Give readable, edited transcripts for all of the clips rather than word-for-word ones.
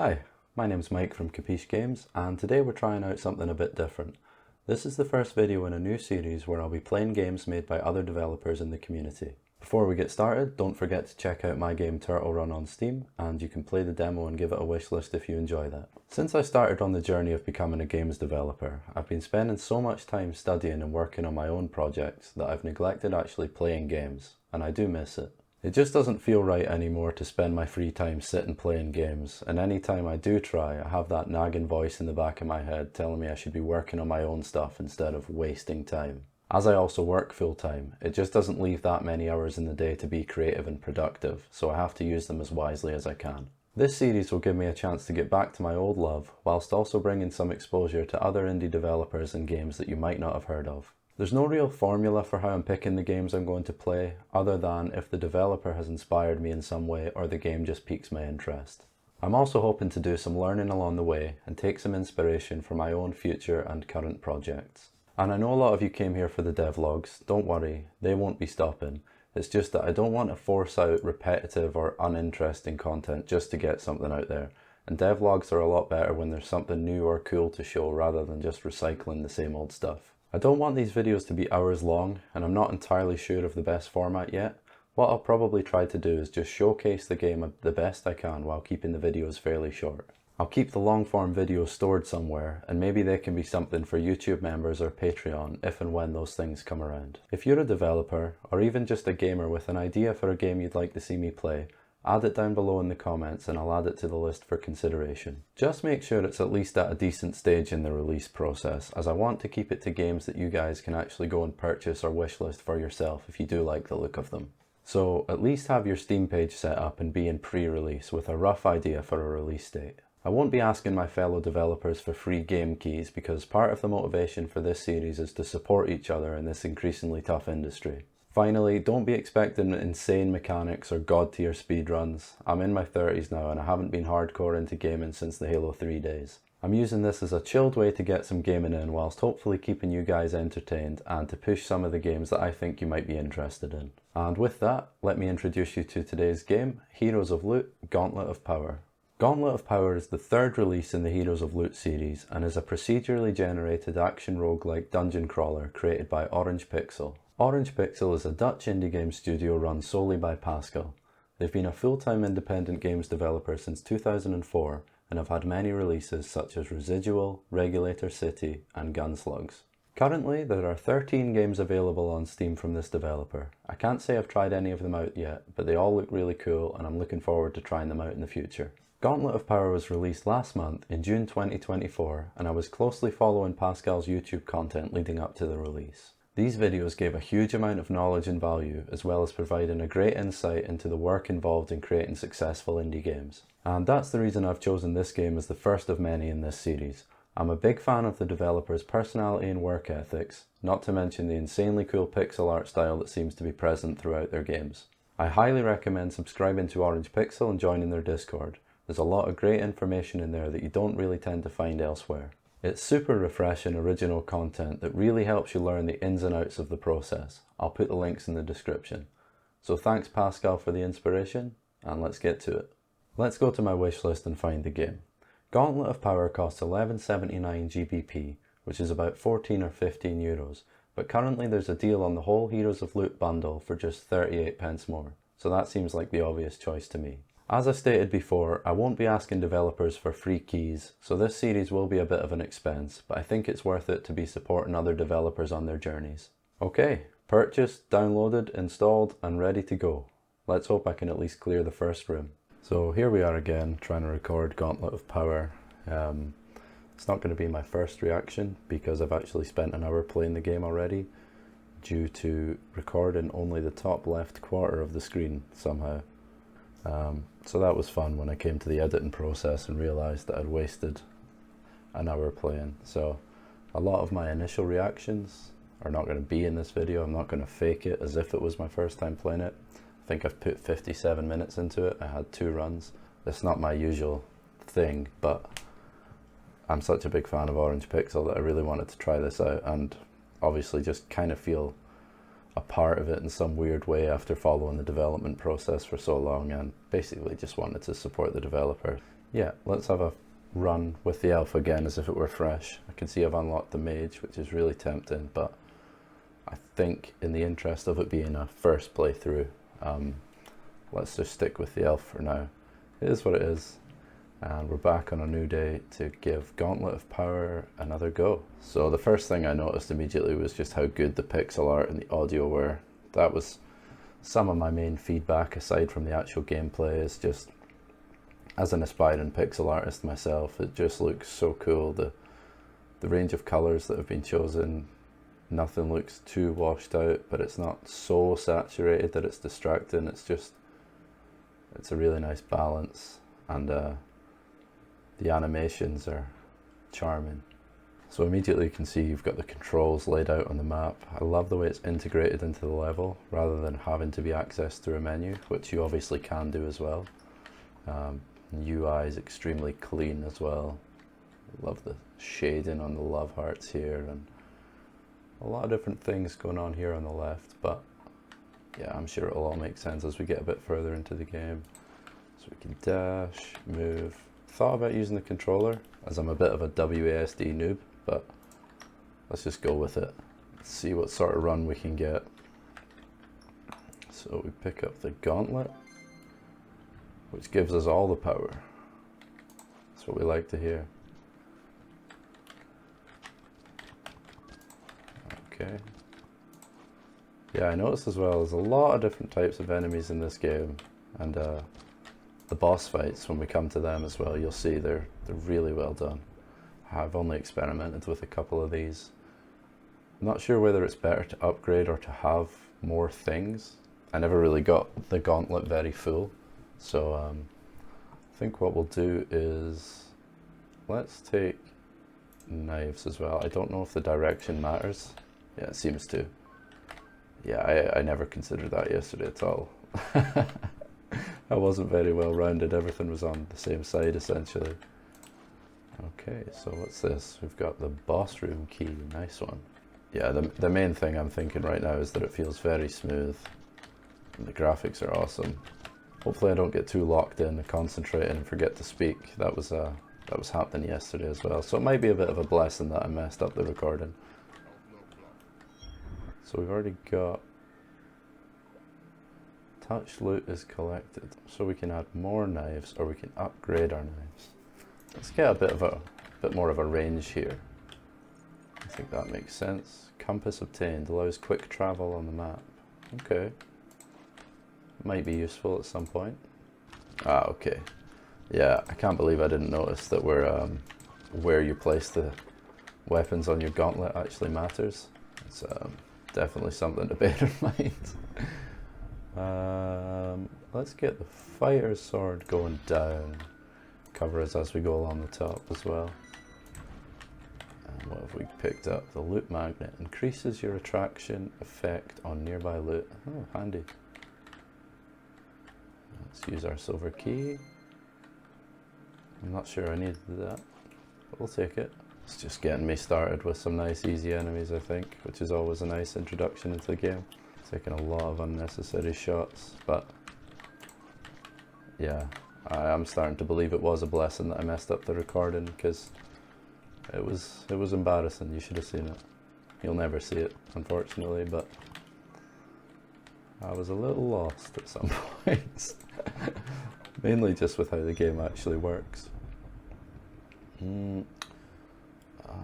Hi, my name's Mike from Cappiche Games, and today we're trying out something a bit different. This is the first video in a new series where I'll be playing games made by other developers in the community. Before we get started, don't forget to check out my game Turtle Run on Steam, and you can play the demo and give it a wishlist if you enjoy that. Since I started on the journey of becoming a games developer, I've been spending so much time studying and working on my own projects that I've neglected actually playing games, and I do miss it. It just doesn't feel right anymore to spend my free time sitting playing games, and any time I do try, I have that nagging voice in the back of my head telling me I should be working on my own stuff instead of wasting time. As I also work full time, it just doesn't leave that many hours in the day to be creative and productive, so I have to use them as wisely as I can. This series will give me a chance to get back to my old love, whilst also bringing some exposure to other indie developers and games that you might not have heard of. There's no real formula for how I'm picking the games I'm going to play, other than if the developer has inspired me in some way or the game just piques my interest. I'm also hoping to do some learning along the way and take some inspiration for my own future and current projects. And I know a lot of you came here for the devlogs, don't worry, they won't be stopping. It's just that I don't want to force out repetitive or uninteresting content just to get something out there. And devlogs are a lot better when there's something new or cool to show rather than just recycling the same old stuff. I don't want these videos to be hours long, and I'm not entirely sure of the best format yet. What I'll probably try to do is just showcase the game the best I can while keeping the videos fairly short. I'll keep the long form videos stored somewhere, and maybe they can be something for YouTube members or Patreon if and when those things come around. If you're a developer, or even just a gamer with an idea for a game you'd like to see me play, add it down below in the comments and I'll add it to the list for consideration. Just make sure it's at least at a decent stage in the release process, as I want to keep it to games that you guys can actually go and purchase or wishlist for yourself if you do like the look of them. So at least have your Steam page set up and be in pre-release with a rough idea for a release date. I won't be asking my fellow developers for free game keys because part of the motivation for this series is to support each other in this increasingly tough industry. Finally, don't be expecting insane mechanics or god tier speedruns. I'm in my 30s now and I haven't been hardcore into gaming since the Halo 3 days. I'm using this as a chilled way to get some gaming in whilst hopefully keeping you guys entertained and to push some of the games that I think you might be interested in. And with that, let me introduce you to today's game, Heroes of Loot, Gauntlet of Power. Gauntlet of Power is the third release in the Heroes of Loot series and is a procedurally generated action roguelike dungeon crawler created by Orange Pixel. Orange Pixel is a Dutch indie game studio run solely by Pascal. They've been a full-time independent games developer since 2004 and have had many releases such as Residual, Regulator City and Gunslugs. Currently, there are 13 games available on Steam from this developer. I can't say I've tried any of them out yet, but they all look really cool and I'm looking forward to trying them out in the future. Gauntlet of Power was released last month in June 2024 and I was closely following Pascal's YouTube content leading up to the release. These videos gave a huge amount of knowledge and value, as well as providing a great insight into the work involved in creating successful indie games. And that's the reason I've chosen this game as the first of many in this series. I'm a big fan of the developer's personality and work ethics, not to mention the insanely cool pixel art style that seems to be present throughout their games. I highly recommend subscribing to Orange Pixel and joining their Discord. There's a lot of great information in there that you don't really tend to find elsewhere. It's super refreshing original content that really helps you learn the ins and outs of the process. I'll put the links in the description. So thanks Pascal for the inspiration, and let's get to it. Let's go to my wishlist and find the game. Gauntlet of Power costs 11.79 GBP, which is about 14 or 15 euros, but currently there's a deal on the whole Heroes of Loot bundle for just 38 pence more, so that seems like the obvious choice to me. As I stated before, I won't be asking developers for free keys, so this series will be a bit of an expense, but I think it's worth it to be supporting other developers on their journeys. Okay, purchased, downloaded, installed, and ready to go. Let's hope I can at least clear the first room. So here we are again, trying to record Gauntlet of Power. It's not going to be my first reaction because I've actually spent an hour playing the game already, due to recording only the top left quarter of the screen somehow. So that was fun when I came to the editing process and realised that I'd wasted an hour playing. So a lot of my initial reactions are not going to be in this video. I'm not going to fake it as if it was my first time playing it. I think I've put 57 minutes into it. I had 2 runs. It's not my usual thing, but I'm such a big fan of Orange Pixel that I really wanted to try this out, and obviously just kind of feel a part of it in some weird way after following the development process for so long, and basically just wanted to support the developer. Yeah, let's have a run with the elf again as if it were fresh. I can see I've unlocked the mage, which is really tempting, but I think in the interest of it being a first playthrough, let's just stick with the elf for now. It is what it is, and we're back on a new day to give Gauntlet of Power another go. So the first thing I noticed immediately was just how good the pixel art and the audio were. That was some of my main feedback, aside from the actual gameplay, is just, as an aspiring pixel artist myself, it just looks so cool. The range of colours that have been chosen, nothing looks too washed out, but it's not so saturated that it's distracting. It's a really nice balance, and the animations are charming. So immediately you can see you've got the controls laid out on the map. I love the way it's integrated into the level rather than having to be accessed through a menu, which you obviously can do as well. UI is extremely clean as well. I love the shading on the love hearts here, and a lot of different things going on here on the left, but yeah, I'm sure it'll all make sense as we get a bit further into the game. So we can dash, move. Thought about using the controller, as I'm a bit of a WASD noob, but let's just go with it. Let's see what sort of run we can get. So we pick up the Gauntlet, which gives us all the power. That's what we like to hear. Okay. Yeah, I noticed as well, there's a lot of different types of enemies in this game, and the boss fights, when we come to them as well, you'll see they're really well done. I've only experimented with a couple of these. I'm not sure whether it's better to upgrade or to have more things. I never really got the Gauntlet very full, so I think what we'll do is, let's take knives as well. I don't know if the direction matters. Yeah, it seems to. Yeah, I never considered that yesterday at all. I wasn't very well rounded. Everything was on the same side essentially. Okay, so what's this? We've got the boss room key. Nice one. Yeah, the main thing I'm thinking right now is that it feels very smooth, and the graphics are awesome. Hopefully I don't get too locked in and concentrating and forget to speak. That was happening yesterday as well, so it might be a bit of a blessing that I messed up the recording. So we've already got touch loot is collected, so we can add more knives or we can upgrade our knives. Let's get a bit more of a range here. I think that makes sense. Compass obtained allows quick travel on the map. Okay. Might be useful at some point. Ah, okay. Yeah, I can't believe I didn't notice that where you place the weapons on your gauntlet actually matters. It's definitely something to bear in mind. Let's get the fighter sword going down. Cover us as we go along the top as well. And what have we picked up? The loot magnet increases your attraction effect on nearby loot. Oh, handy. Let's use our silver key. I'm not sure I needed that, but we'll take it. It's just getting me started with some nice easy enemies, I think, which is always a nice introduction into the game. Taking a lot of unnecessary shots, but yeah, I am starting to believe it was a blessing that I messed up the recording, because it was embarrassing. You should have seen it. You'll never see it, unfortunately, but I was a little lost at some points. Mainly just with how the game actually works.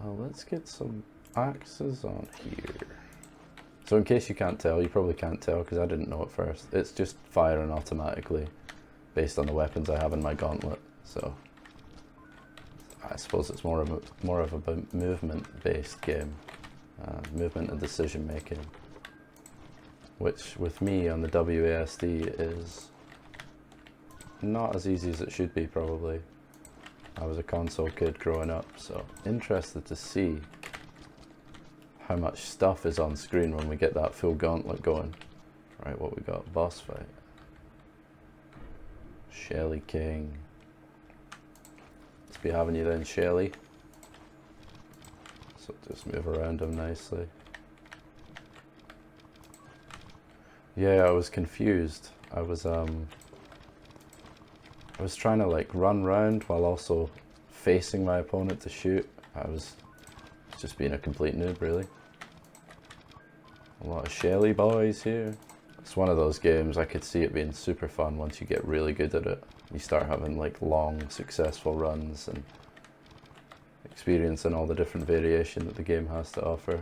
Let's get some axes on here. So in case you can't tell, you probably can't tell because I didn't know at first, it's just firing automatically based on the weapons I have in my gauntlet. So I suppose it's more of a movement-based game, movement and decision making, which with me on the WASD is not as easy as it should be probably. I was a console kid growing up, so interested to see how much stuff is on screen when we get that full gauntlet going. Right, what we got? Boss fight. Shelly King. Let's be having you then, Shelly. So just move around him nicely. Yeah, I was confused. I was was trying to like run round while also facing my opponent to shoot. I was just being a complete noob, really. A lot of Shelly boys here. It's one of those games I could see it being super fun once you get really good at it. You start having like long, successful runs and experiencing all the different variation that the game has to offer.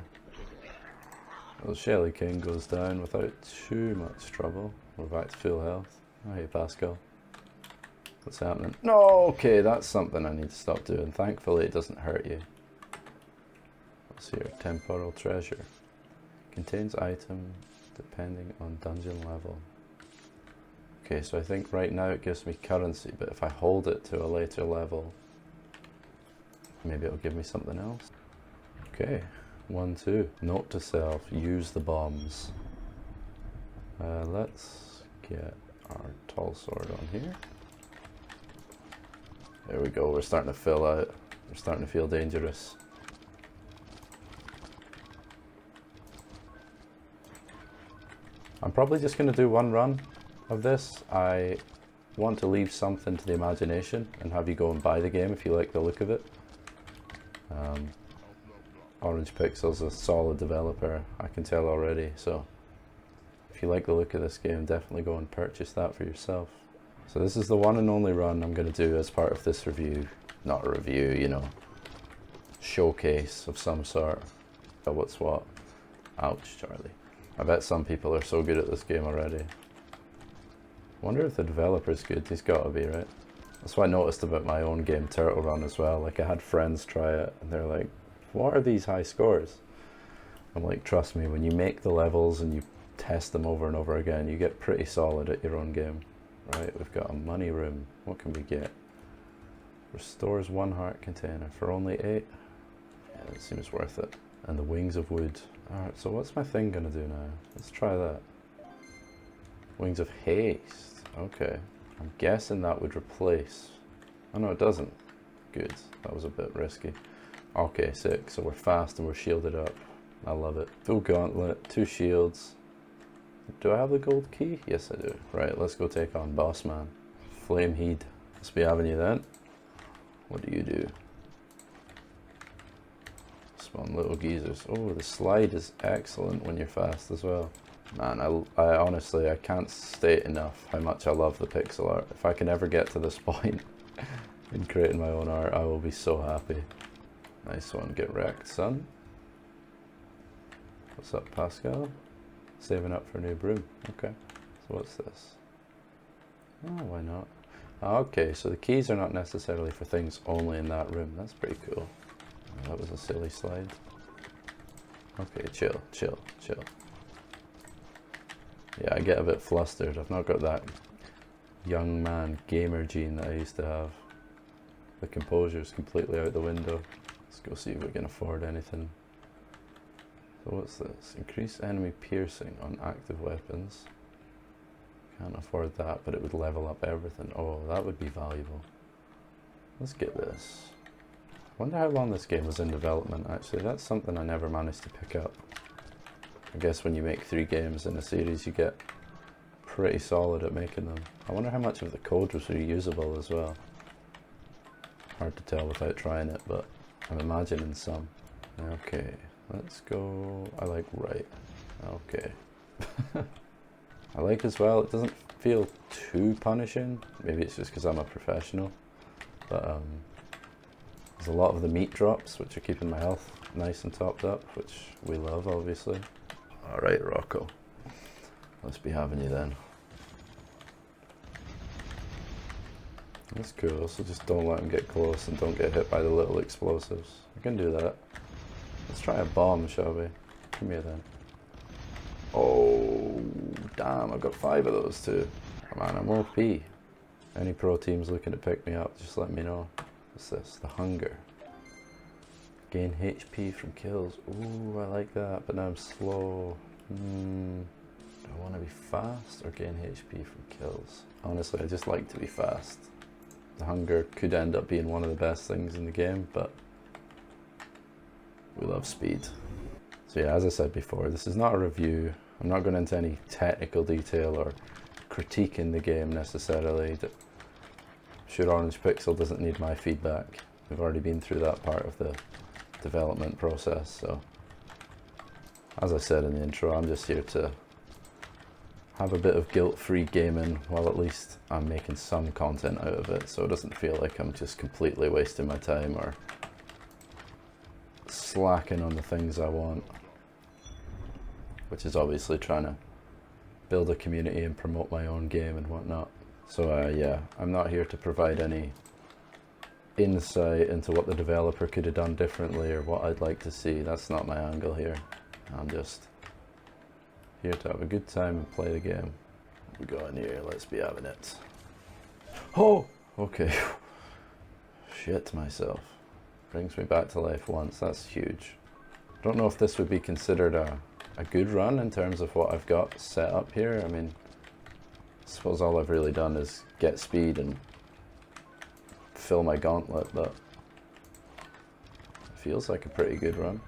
Well, Shelly King goes down without too much trouble. We're back to full health. Oh, hey Pascal. What's happening? No, okay, that's something I need to stop doing. Thankfully it doesn't hurt you. What's here? Temporal treasure. Contains item depending on dungeon level. Okay, so I think right now it gives me currency, but if I hold it to a later level, maybe it'll give me something else. Okay, 1, 2. Note to self, use the bombs. Let's get our tall sword on here. There we go, we're starting to fill out. We're starting to feel dangerous. I'm probably just going to do one run of this. I want to leave something to the imagination and have you go and buy the game if you like the look of it. Orange Pixel's a solid developer, I can tell already, so if you like the look of this game, definitely go and purchase that for yourself. So this is the one and only run I'm going to do as part of this review. Not a review, you know, showcase of some sort. Oh, what's what? Ouch, Charlie. I bet some people are so good at this game already. Wonder if the developer's good. He's got to be, right? That's what I noticed about my own game, Turtle Run, as well. Like, I had friends try it, and they're like, what are these high scores? I'm like, trust me, when you make the levels and you test them over and over again, you get pretty solid at your own game. Right, we've got a money room. What can we get? Restores 1 heart container for only 8. Yeah, it seems worth it. And the wings of wood. Alright, so what's my thing gonna do now? Let's try that. Wings of haste. Okay. I'm guessing that would replace... Oh no, it doesn't. Good. That was a bit risky. Okay, sick. So we're fast and we're shielded up. I love it. Full gauntlet, 2 shields. Do I have the gold key? Yes, I do. Right, let's go take on Boss Man. Flame Heed. Must be having you then. What do you do? Spawn little geezers. Oh, the slide is excellent when you're fast as well. Man, I honestly, I can't state enough how much I love the pixel art. If I can ever get to this point in creating my own art, I will be so happy. Nice one, get wrecked, son. What's up, Pascal? Saving up for a new broom. Okay, so what's this? Oh, why not? Okay, so the keys are not necessarily for things only in that room. That's pretty cool. Oh, that was a silly slide. Okay, chill, chill, chill. Yeah, I get a bit flustered. I've not got that young man gamer gene that I used to have. The composure's completely out the window. Let's go see if we can afford anything. So what's this? Increase enemy piercing on active weapons. Can't afford that, but it would level up everything. Oh, that would be valuable. Let's get this. I wonder how long this game was in development, actually. That's something I never managed to pick up. I guess when you make 3 games in a series, you get pretty solid at making them. I wonder how much of the code was reusable as well. Hard to tell without trying it, but I'm imagining some. Okay. Let's go, I like right. Okay. I like as well, it doesn't feel too punishing. Maybe it's just because I'm a professional. But there's a lot of the meat drops, which are keeping my health nice and topped up, which we love, obviously. Alright, Rocco. Let's be having you then. That's cool, so just don't let him get close and don't get hit by the little explosives. I can do that. Let's try a bomb, shall we? Come here then. Oh, damn, I've got 5 of those too. Come on, I'm OP. Any pro teams looking to pick me up, just let me know. What's this? The hunger. Gain HP from kills. Ooh, I like that, but now I'm slow. Do I want to be fast or gain HP from kills? Honestly, I just like to be fast. The hunger could end up being one of the best things in the game, but we love speed. So yeah, as I said before, this is not a review. I'm not going into any technical detail or critiquing the game necessarily. sure Orange Pixel doesn't need my feedback. We've already been through that part of the development process, so as I said in the intro, I'm just here to have a bit of guilt-free gaming while at least I'm making some content out of it, so it doesn't feel like I'm just completely wasting my time or slacking on the things I want, which is obviously trying to build a community and promote my own game and whatnot. So yeah, I'm not here to provide any insight into what the developer could have done differently or what I'd like to see. That's not my angle here. I'm just here to have a good time and play the game. We go in here, let's be having it. Oh, okay. Shit myself. Brings me back to life once, that's huge. I don't know if this would be considered a good run in terms of what I've got set up here. I mean, I suppose all I've really done is get speed and fill my gauntlet, but it feels like a pretty good run.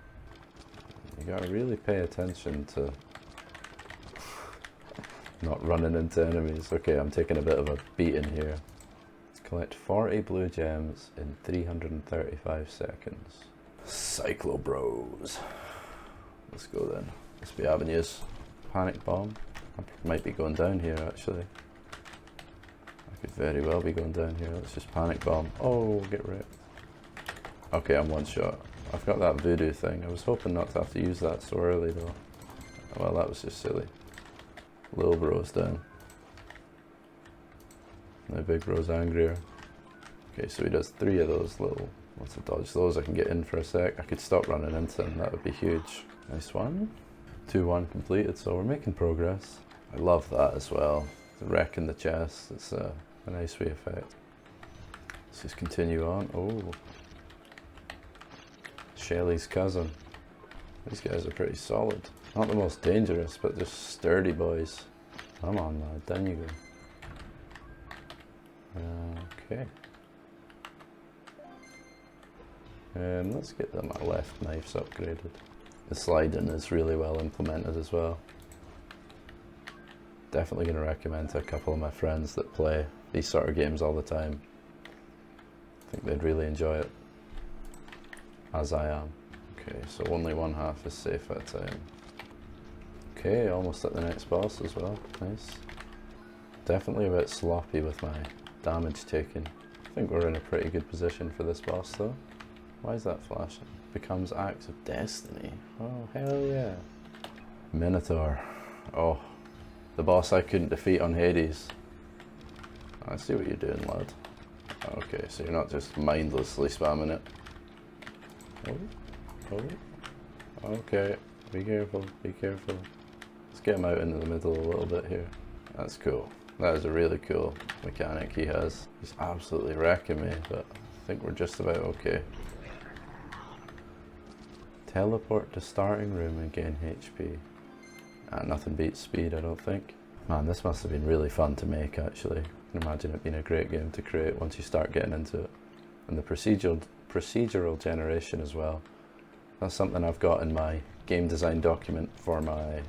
You gotta really pay attention to not running into enemies. Okay, I'm taking a bit of a beating here. Let's collect 40 blue gems in 335 seconds. Cyclo Bros. Let's go then. Let's be avenues. Panic bomb. I might be going down here actually. I could very well be going down here. Let's just panic bomb. Oh, get wrecked. Okay, I'm one shot. I've got that voodoo thing. I was hoping not to have to use that so early though. Well, that was just silly. Little bro's down. Now big bro's angrier. Okay, so he does 3 of those little. Let's dodge those. I can get in for a sec. I could stop running into him. That would be huge. Nice one. 2-1 completed, so we're making progress. I love that as well. The wreck in the chest. It's a nice wee effect. Let's just continue on. Oh. Shelly's cousin. These guys are pretty solid. Not the most dangerous, but just sturdy boys. Come on, lad. Down you go. Okay. And let's get my left knifes upgraded. The sliding is really well implemented as well. Definitely going to recommend to a couple of my friends that play these sort of games all the time. I think they'd really enjoy it, as I am. Okay, so only 1/2 is safe at a time. Okay, almost at the next boss as well. Nice. Definitely a bit sloppy with my damage taken. I think we're in a pretty good position for this boss though. Why is that flashing? Becomes Acts of Destiny. Oh, hell yeah. Minotaur. Oh, the boss I couldn't defeat on Hades. I see what you're doing, lad. Okay, so you're not just mindlessly spamming it. Oh. Okay, be careful, be careful. Let's get him out into the middle a little bit here. That's cool. That is a really cool mechanic he has. He's absolutely wrecking me, but I think we're just about okay. Teleport to starting room and gain HP. Nothing beats speed, I don't think. Man, this must have been really fun to make actually. I can imagine it being a great game to create once you start getting into it. And the procedural generation as well. That's something I've got in my game design document for my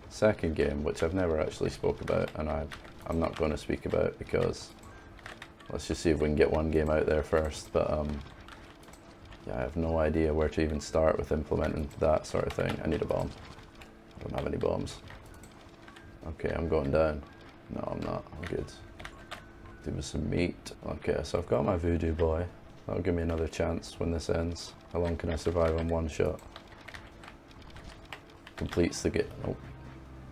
second game, which I've never actually spoke about, and I'm not going to speak about because let's just see if we can get one game out there first. But yeah, I have no idea where to even start with implementing that sort of thing. I need a bomb. I don't have any bombs. Okay, I'm going down. No, I'm not. I'm good. Give me some meat. Okay, so I've got my voodoo boy. That'll give me another chance when this ends. How long can I survive on one shot? Completes the game. Oh,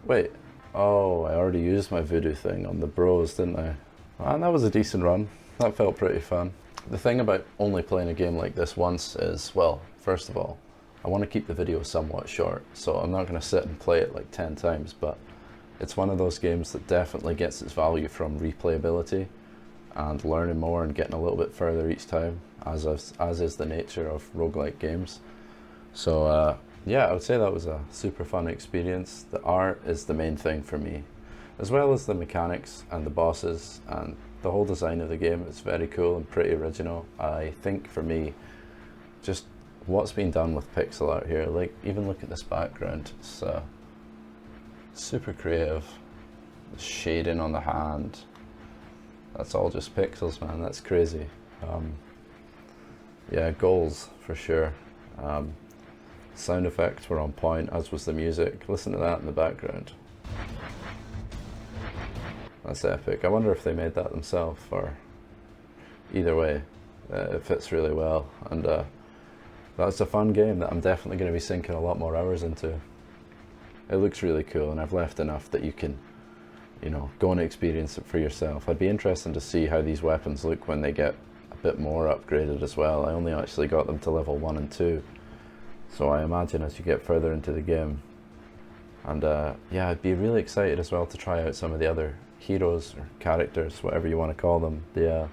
wait. Oh, I already used my voodoo thing on the bros, didn't I? Man, that was a decent run. That felt pretty fun. The thing about only playing a game like this once is, well, first of all, I want to keep the video somewhat short, so I'm not going to sit and play it like 10 times, but it's one of those games that definitely gets its value from replayability and learning more and getting a little bit further each time, as is the nature of roguelike games. So yeah, I would say that was a super fun experience. The art is the main thing for me, as well as the mechanics and the bosses and the whole design of the game. It's very cool and pretty original. I think for me, just what's been done with pixel art here, like even look at this background, it's super creative. The shading on the hand, That's all just pixels, man. That's crazy. Yeah, goals for sure. Sound effects were on point, as was the music. Listen to that in the background. That's epic. I wonder if they made that themselves, or either way, it fits really well. And that's a fun game that I'm definitely going to be sinking a lot more hours into. It looks really cool, and I've left enough that you can, you know, go and experience it for yourself. I'd be interested to see how these weapons look when they get a bit more upgraded as well. I only actually got them to level 1 and 2, so I imagine as you get further into the game. And yeah, I'd be really excited as well to try out some of the other heroes or characters, whatever you want to call them. The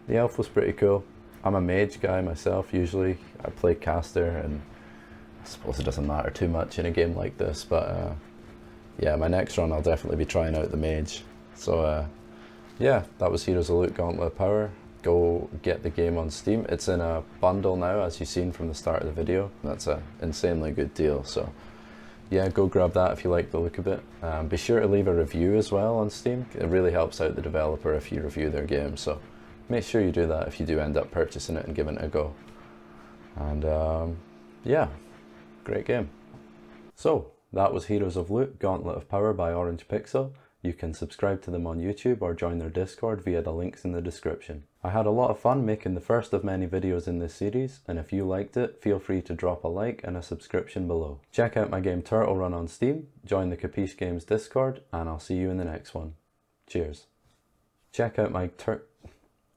elf was pretty cool. I'm a mage guy myself usually. I play caster, and I suppose it doesn't matter too much in a game like this, but yeah, my next run I'll definitely be trying out the mage. So yeah, that was Heroes of Loot Gauntlet of Power. Go get the game on Steam. It's in a bundle now, as you've seen from the start of the video. That's an insanely good deal, so yeah, go grab that if you like the look of it. Be sure to leave a review as well on Steam. It really helps out the developer if you review their game, so make sure you do that if you do end up purchasing it and giving it a go. And yeah, great game. So that was Heroes of Loot Gauntlet of Power by Orange Pixel. You can subscribe to them on YouTube or join their Discord via the links in the description. I had a lot of fun making the first of many videos in this series, and if you liked it, feel free to drop a like and a subscription below. Check out my game Turtle Run on Steam, join the Cappiche Games Discord, and I'll see you in the next one. Cheers. Check out my